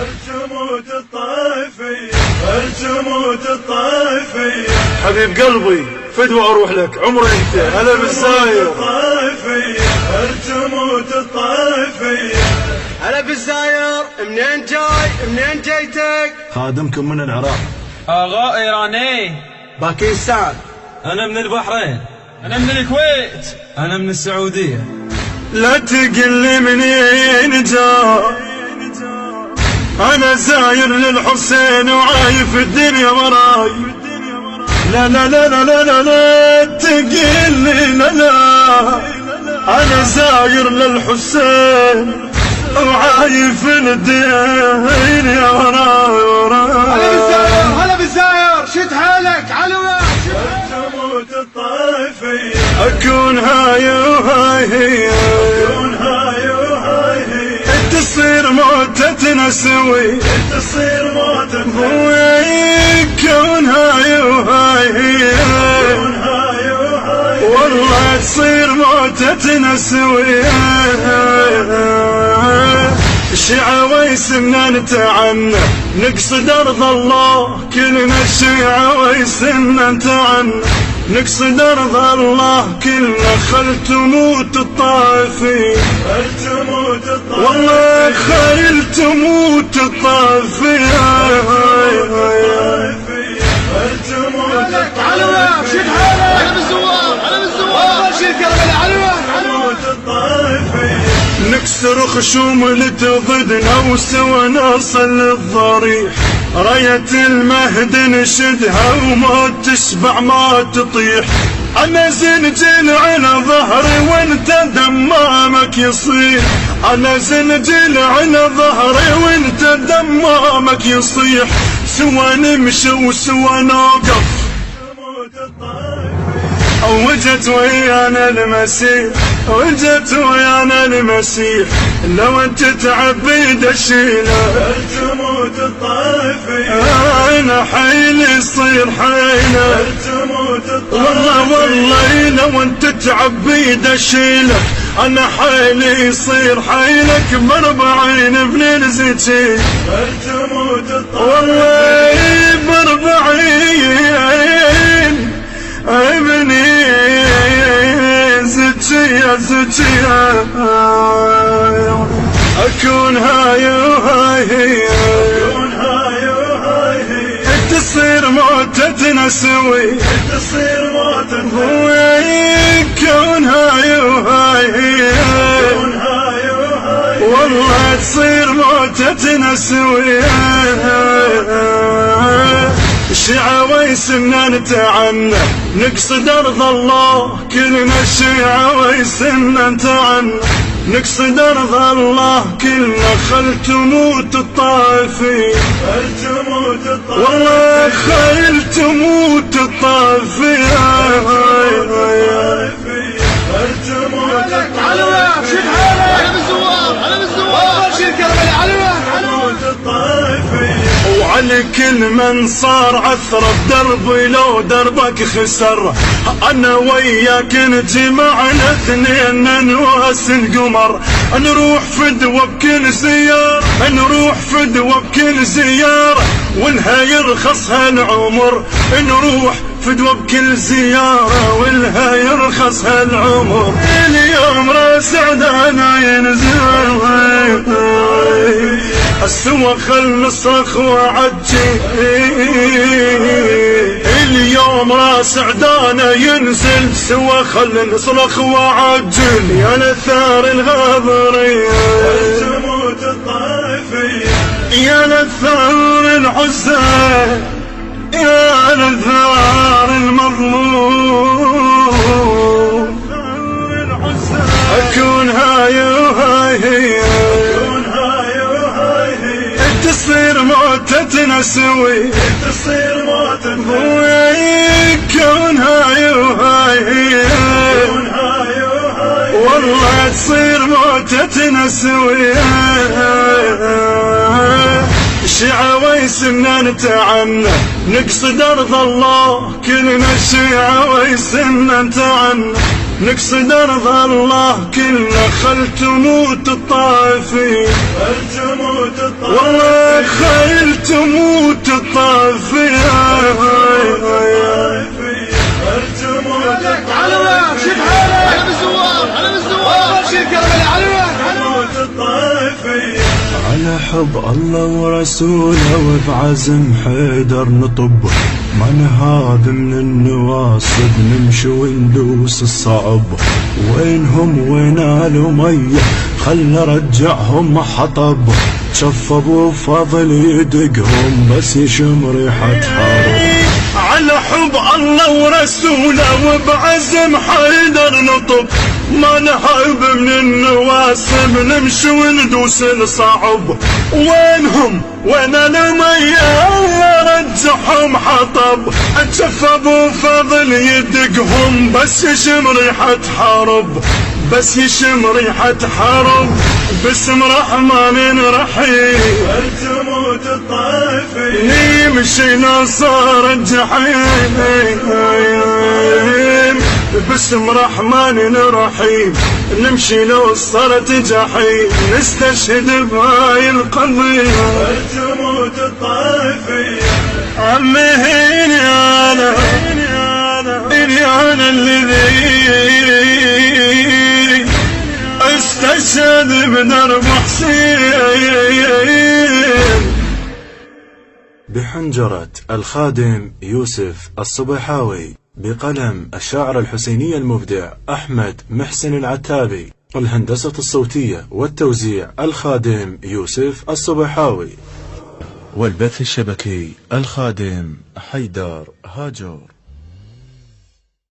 الجمود الطائفية، الجمود الطائفية، حبيب قلبي فدوى اروح لك عمري انت. هلا بالزاير الطائفية، الجمود الطائفية. هلا بالزاير، منين جاي؟ منين جيتك؟ خادمكم من العراق. آغا إيراني. باكستان. أنا من البحرين. أنا من الكويت. أنا من السعودية. لا تقل منين جاي، انا زاير للحسين وعايف الدنيا وراي. لا لا لا لا لا لا, لا تقل لا لا، انا زاير للحسين وعايف الدنيا وراي. هلا بالزاير، هلا بالزاير، شد حالك علوة. الجمود الطائفية، اكون هاي وهاي هي، اكون هاي وهاي هي، تصير موتتنا سوي، تصير موتتنا كون هاي وهاي هي، كون هاي وهاي، والله تصير موتتنا سوي. الشيعة نتعنى نقصد أرض الله، كلنا الشيعة نتعنى نقصد أرض الله، كلنا خل تموت الطائفية. الجمود الطائفية، والله خل تموت الطائفية. الجمود علوة، شد حالك. هلا بالزوار، هلا بالزوار. أول شي كربلاء علوة. الطائفية، نكسر خشوم اللي تضدنا وسوا نصل للضريح، راية المهد نشدها وما تشبع ما تطيح. انا زنجل على ظهري وانت دمامك يصيح، انا زنجل على ظهري وانت دمامك يصيح. سوا نمشي وسوا نوقف، وجت ويانا المسيح، وجت ويانا المسيح، لو انت تعبي دشيله. الجمود الطائفية، انا حيل يصير حيله، الجمود الطائفية، والله والله لو انت تعبي دشيله. انا حيل يصير حيلك ب40 بنلزتي، الجمود الطائفية، والله ب40 ابني زكية زكية. اكون هاي وهاي هي، كون هاي وهاي هي، تصير موتتنا سوي، تصير موتتنا كون هاي وهاي هي، كون هاي وهاي، والله تصير موتتنا سوي. الشيعة نتعنى نقصد أرض الله، كلنا الشيعة نتعنى نقصد أرض الله، كلنا خل تموت الطائفية. الجمود الطائفية، والله خل تموت الطائفية. الجمود علوة، شد حالك. هلا بالزوار، هلا بالزوار. أول شي كربلاء علوة. الطائفية، وعلى كل من صار عثرة بدربي لو دربك خسر، انا وياك نجمعنا اثنين نواس القمر، نروح فدوة بكل زيارة، نروح فدوة بكل زيارة، ولها يرخص هالعمر، نروح فدوة بكل زيارة ولها يرخص هالعمر. اليوم راس عدانا ينزل السوا خل نصرخ وعجي، اليوم راس عدانا ينزل سوا خل نصرخ وعجل. يا لثار الغاضرية، الجمود الطائفية، يا لثار العزة، يا لثار المظلوم. اكون هاي وهاي هي، كون هاي وهاي هي، تصير موتتنا سوي، تصير موتتنا كون هاي وهاي هي، كون هاي وهاي، والله تصير موتتنا سوي. الشيعة نتعنى نقصد أرض الله، كلنا الشيعة نتعنى نقصد أرض الله، كلنا خل تموت الطائفية. الجمود الطائفية، والله خيل تموت الطافية تموت علوك شد حالك علم الزوار علم الزوار شيل كربلاء علوك تموت الطائفية على حب الله ورسوله وبعزم حيدر نطب ما نهاب من النواصب نمشي وندوس الصعب وينهم وين الأمية خل رجعهم حطب شفبوا فضل يدقهم بس يشم ريحة حرب على حب الله ورسوله وبعزم حيدر نطب ما نهاب من النواسب نمشي وندوس الصعب وينهم وين الأمية الله رجعهم حطب اتشفبوا فضل يدقهم بس يشم ريحة حرب بس يشم ريحة حرب باسم رحمن رحيم تموت الطائفية نمشي نصار الجحيم باسم رحمن رحيم نمشي لو صارت جحيم نستشهد بهاي القضية تموت الطائفية عمي هيني انا الذي استشهد بدرب حسين بحنجرة الخادم يوسف الصبيحاوي بقلم الشاعر الحسيني المبدع أحمد محسن العتابي الهندسة الصوتية والتوزيع الخادم يوسف الصبيحاوي والبث الشبكي الخادم حيدر هاجر.